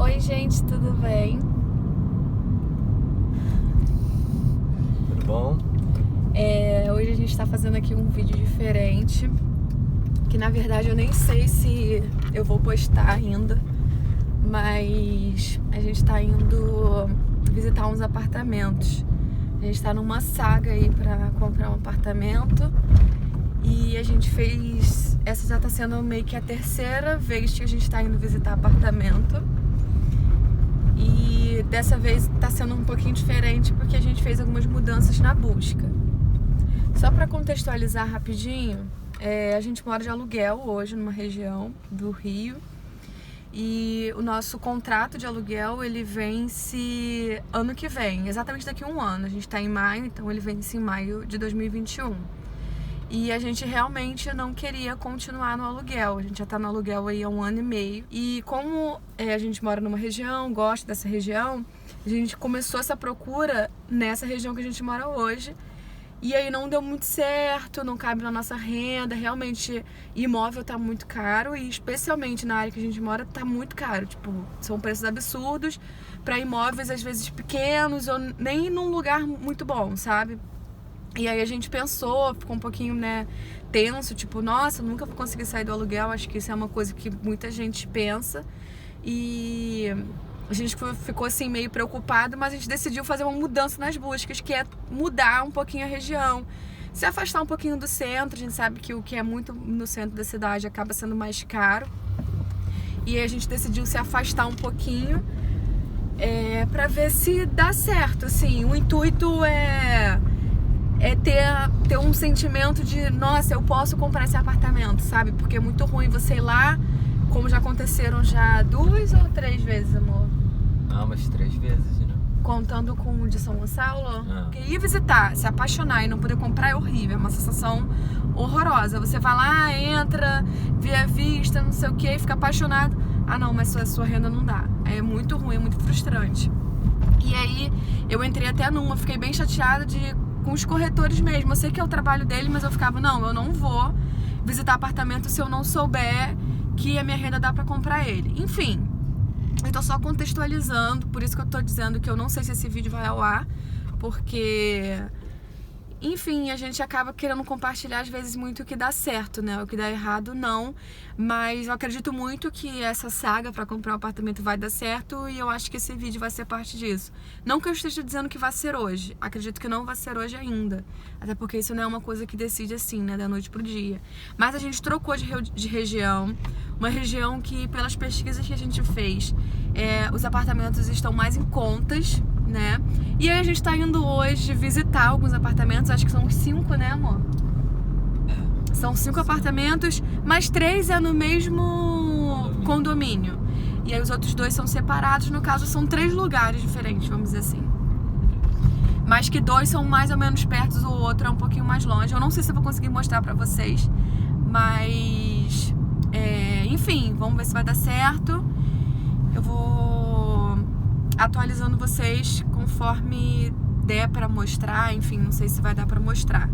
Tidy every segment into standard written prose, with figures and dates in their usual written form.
Oi, gente, tudo bem? Tudo bom? Hoje a gente tá fazendo aqui um vídeo diferente, que na verdade eu nem sei se eu vou postar ainda, mas a gente tá indo visitar uns apartamentos. A gente tá numa saga aí pra comprar um apartamento e a gente fez... Essa já tá sendo meio que a terceira vez que a gente tá indo visitar apartamento. E dessa vez tá sendo um pouquinho diferente porque a gente fez algumas mudanças na busca. Só para contextualizar rapidinho, a gente mora de aluguel hoje numa região do Rio e o nosso contrato de aluguel ele vence ano que vem, exatamente daqui a um ano. A gente tá em maio, então ele vence em maio de 2021. E a gente realmente não queria continuar no aluguel. A gente já tá no aluguel aí há um ano e meio. E como a gente mora numa região, gosta dessa região, a gente começou essa procura nessa região que a gente mora hoje. E aí não deu muito certo, não cabe na nossa renda. Realmente, imóvel tá muito caro e especialmente na área que a gente mora tá muito caro. Tipo, são preços absurdos para imóveis às vezes pequenos ou nem num lugar muito bom, sabe? E aí a gente pensou, ficou um pouquinho, tenso, tipo, nossa, nunca vou conseguir sair do aluguel. Acho que isso é uma coisa que muita gente pensa. E a gente ficou assim meio preocupado, mas a gente decidiu fazer uma mudança nas buscas, que é mudar um pouquinho a região, se afastar um pouquinho do centro. A gente sabe que o que é muito no centro da cidade acaba sendo mais caro. E aí a gente decidiu se afastar um pouquinho pra ver se dá certo, assim. O intuito é ter um sentimento de, nossa, eu posso comprar esse apartamento, sabe? Porque é muito ruim você ir lá, como já aconteceram já 2 ou 3 vezes, amor? Umas 3 vezes, né? Contando com o de São Gonçalo. Porque ir visitar, se apaixonar e não poder comprar é horrível, é uma sensação horrorosa. Você vai lá, entra, vê a vista, não sei o que, fica apaixonado. Ah não, mas sua renda não dá. É muito ruim, é muito frustrante. E aí, eu entrei até numa, fiquei bem chateada com os corretores mesmo. Eu sei que é o trabalho dele, mas eu ficava, não, eu não vou visitar apartamento se eu não souber que a minha renda dá pra comprar ele. Enfim, eu tô só contextualizando, por isso que eu tô dizendo que eu não sei se esse vídeo vai ao ar, porque... Enfim, a gente acaba querendo compartilhar às vezes muito o que dá certo, né? O que dá errado, não. Mas eu acredito muito que essa saga pra comprar um apartamento vai dar certo e eu acho que esse vídeo vai ser parte disso. Não que eu esteja dizendo que vai ser hoje. Acredito que não vai ser hoje ainda. Até porque isso não é uma coisa que decide assim, né? Da noite pro dia. Mas a gente trocou de região. Uma região que, pelas pesquisas que a gente fez, os apartamentos estão mais em contas, né? E aí a gente tá indo hoje visitar alguns apartamentos, acho que são uns 5, né, amor? São 5 apartamentos, mas 3 é no mesmo condomínio. E aí os outros 2 são separados, no caso são 3 lugares diferentes, vamos dizer assim. Mas que 2 são mais ou menos perto, o outro é um pouquinho mais longe. Eu não sei se eu vou conseguir mostrar pra vocês, mas... enfim, vamos ver se vai dar certo. Eu vou atualizando vocês conforme der pra mostrar, enfim, não sei se vai dar pra mostrar.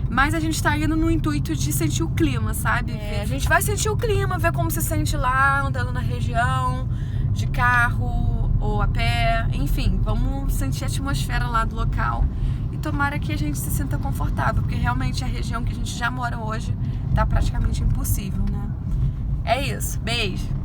Mas a gente tá indo no intuito de sentir o clima, sabe? A gente vai sentir o clima, ver como se sente lá, andando na região, de carro ou a pé, enfim, vamos sentir a atmosfera lá do local e tomara que a gente se sinta confortável, porque realmente a região que a gente já mora hoje tá praticamente impossível, né? É isso, beijo!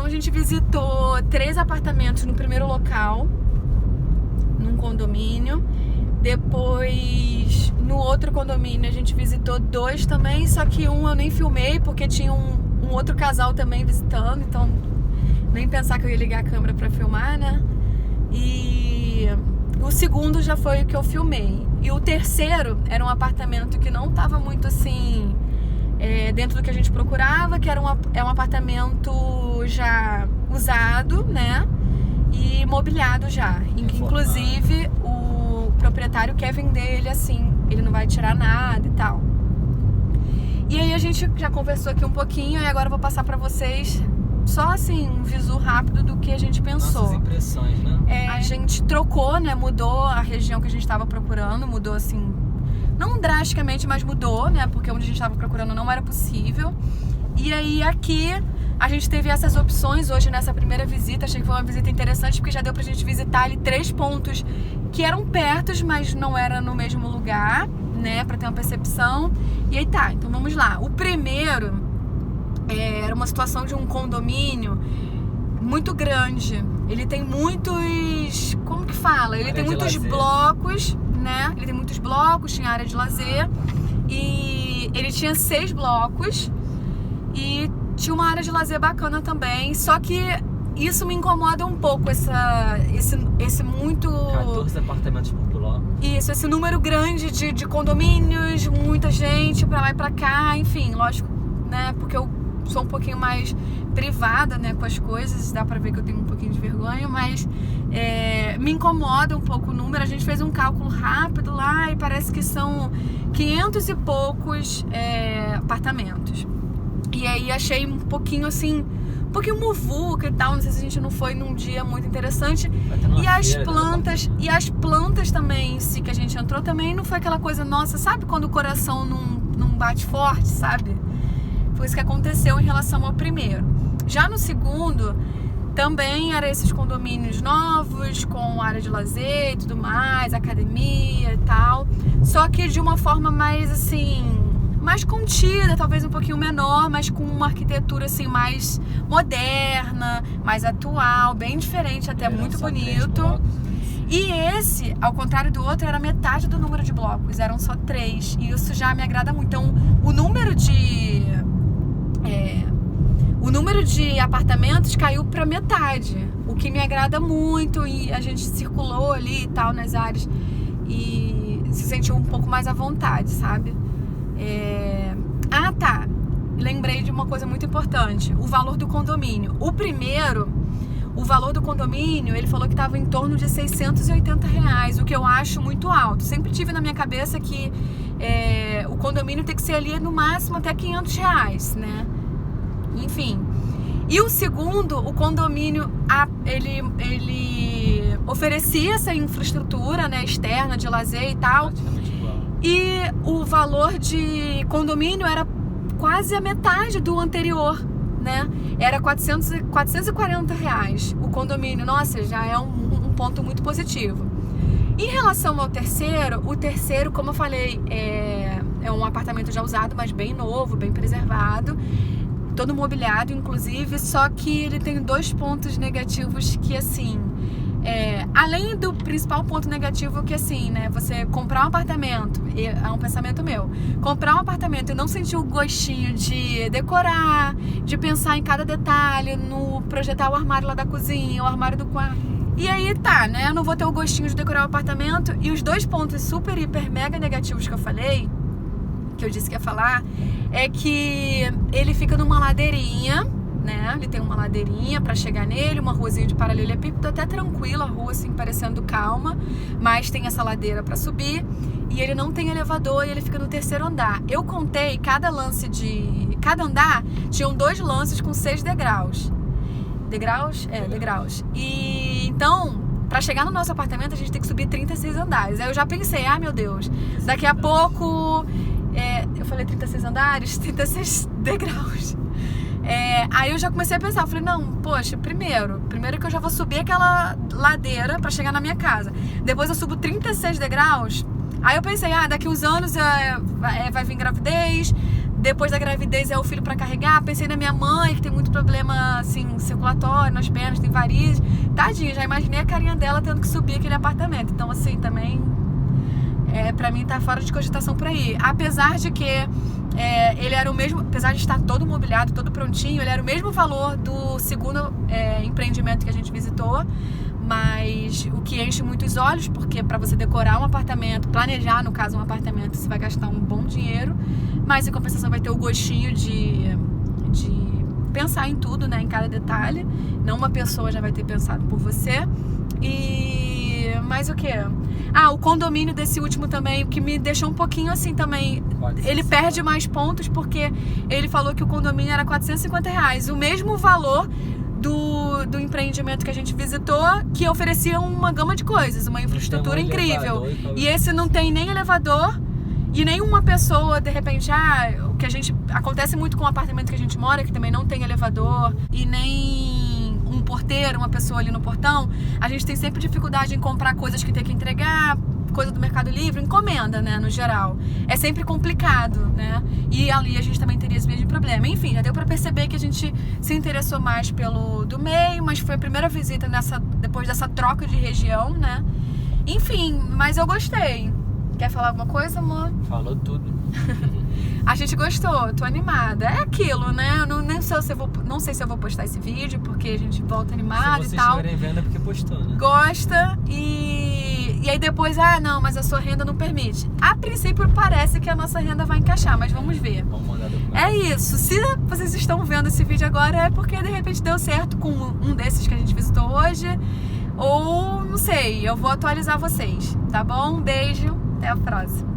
a gente visitou 3 apartamentos no primeiro local, num condomínio. Depois, no outro condomínio, a gente visitou 2 também, só que um eu nem filmei porque tinha um outro casal também visitando, então nem pensar que eu ia ligar a câmera pra filmar, né? E o segundo já foi o que eu filmei. E o terceiro era um apartamento que não tava muito assim, dentro do que a gente procurava, que era um apartamento já usado, né? E mobiliado já. Inclusive, o proprietário quer vender ele assim, ele não vai tirar nada e tal. E aí a gente já conversou aqui um pouquinho e agora eu vou passar pra vocês só assim, um visu rápido do que a gente pensou. Nossas impressões, né? A gente trocou, né? Mudou a região que a gente estava procurando, mudou assim, não drasticamente, mas mudou, né? Porque onde a gente estava procurando não era possível. E aí aqui a gente teve essas opções hoje nessa primeira visita. Achei que foi uma visita interessante porque já deu pra gente visitar ali 3 pontos que eram pertos, mas não era no mesmo lugar, né? Pra ter uma percepção. E aí tá, então vamos lá. O primeiro era uma situação de um condomínio muito grande. Ele tem muitos... Como que fala? Ele tem muitos blocos, né? Ele tem muitos blocos, tinha área de lazer. E ele tinha 6 blocos. E tinha uma área de lazer bacana também. Só que isso me incomoda um pouco, esse muito... 14 apartamentos por bloco. Isso, esse número grande de condomínios, muita gente pra lá e pra cá. Enfim, lógico, né? Porque eu sou um pouquinho mais privada, né, com as coisas, dá pra ver que eu tenho um pouquinho de vergonha, mas me incomoda um pouco o número. A gente fez um cálculo rápido lá e parece que são 500 e poucos apartamentos. E aí achei um pouquinho assim, um pouquinho muvuca e tal, não sei se a gente não foi num dia muito interessante. E as plantas também em si que a gente entrou também não foi aquela coisa, nossa, sabe quando o coração não bate forte, sabe? Foi isso que aconteceu em relação ao primeiro. Já no segundo, também eram esses condomínios novos, com área de lazer e tudo mais, academia e tal. Só que de uma forma mais assim, mais contida, talvez um pouquinho menor, mas com uma arquitetura assim mais moderna, mais atual, bem diferente, até muito bonito. E esse, ao contrário do outro, era metade do número de blocos, eram só 3. E isso já me agrada muito. Então, o número de apartamentos caiu para metade, o que me agrada muito. E a gente circulou ali e tal nas áreas e se sentiu um pouco mais à vontade, sabe? Tá, lembrei de uma coisa muito importante: o valor do condomínio. O primeiro, o valor do condomínio, ele falou que estava em torno de R$680, o que eu acho muito alto. Sempre tive na minha cabeça que o condomínio tem que ser ali no máximo até R$500, né? Enfim. E o segundo, o condomínio, ele oferecia essa infraestrutura, né, externa de lazer e tal. E o valor de condomínio era quase a metade do anterior, né? Era R$440 o condomínio. Nossa, já é um ponto muito positivo. Em relação ao terceiro, o terceiro, como eu falei, é um apartamento já usado, mas bem novo, bem preservado, todo mobiliado, inclusive, só que ele tem 2 pontos negativos que, assim, além do principal ponto negativo, que, assim, né, você comprar um apartamento, é um pensamento meu, comprar um apartamento e não sentir o gostinho de decorar, de pensar em cada detalhe, no projetar o armário lá da cozinha, o armário do quarto. E aí tá, né, eu não vou ter o gostinho de decorar o apartamento. E os 2 pontos super, hiper, mega negativos que eu falei, que eu disse que ia falar, é que ele fica numa ladeirinha, né? Ele tem uma ladeirinha pra chegar nele, uma ruazinha de paralelepípedo, até tranquila a rua, assim, parecendo calma, mas tem essa ladeira pra subir. E ele não tem elevador e ele fica no 3º andar. Eu contei, cada andar tinham 2 lances com 6 degraus. Degraus? Degraus. E então, pra chegar no nosso apartamento, a gente tem que subir 36 andares. Aí eu já pensei, meu Deus, daqui a pouco... eu falei 36 andares, 36 degraus. Aí eu já comecei a pensar, eu falei, não, poxa, primeiro que eu já vou subir aquela ladeira pra chegar na minha casa. Depois eu subo 36 degraus. Aí eu pensei, daqui uns anos vai vir gravidez, Depois da gravidez é o filho pra carregar. Pensei na minha mãe, que tem muito problema, assim, circulatório nas pernas, tem varizes. Tadinha, já imaginei a carinha dela tendo que subir aquele apartamento. Então, assim, também, pra mim, tá fora de cogitação por aí. Apesar de que ele era o mesmo, apesar de estar todo mobiliado, todo prontinho, ele era o mesmo valor do segundo empreendimento que a gente visitou. Mas o que enche muitos olhos, porque para você decorar um apartamento, planejar, no caso, um apartamento, você vai gastar um bom dinheiro, mas em compensação vai ter o gostinho de pensar em tudo, né, em cada detalhe. Não uma pessoa já vai ter pensado por você. E mais o que? O condomínio desse último também, o que me deixou um pouquinho assim também. Ele perde mais pontos porque ele falou que o condomínio era R$450, o mesmo valor do empreendimento que a gente visitou, que oferecia uma gama de coisas, uma infraestrutura incrível. E esse não tem nem elevador e nenhuma pessoa, de repente, o que acontece muito com o apartamento que a gente mora, que também não tem elevador e nem um porteiro, uma pessoa ali no portão. A gente tem sempre dificuldade em comprar coisas que tem que entregar, coisa do Mercado Livre, encomenda, né, no geral. É sempre complicado, né? E ali a gente também teria esse mesmo problema. Enfim, já deu pra perceber que a gente se interessou mais pelo do meio, mas foi a primeira visita depois dessa troca de região, né? Enfim, mas eu gostei. Quer falar alguma coisa, amor? Falou tudo. A gente gostou, tô animada. É aquilo, né? Eu não sei se eu vou postar esse vídeo, porque a gente volta animado e tal. Se vocês estiverem vendo é porque postou, né? Gosta e aí depois, não, mas a sua renda não permite. A princípio parece que a nossa renda vai encaixar, mas vamos ver. Vamos mandar documento. É isso. Se vocês estão vendo esse vídeo agora é porque de repente deu certo com um desses que a gente visitou hoje. Ou, não sei, eu vou atualizar vocês, tá bom? Um beijo, até a próxima.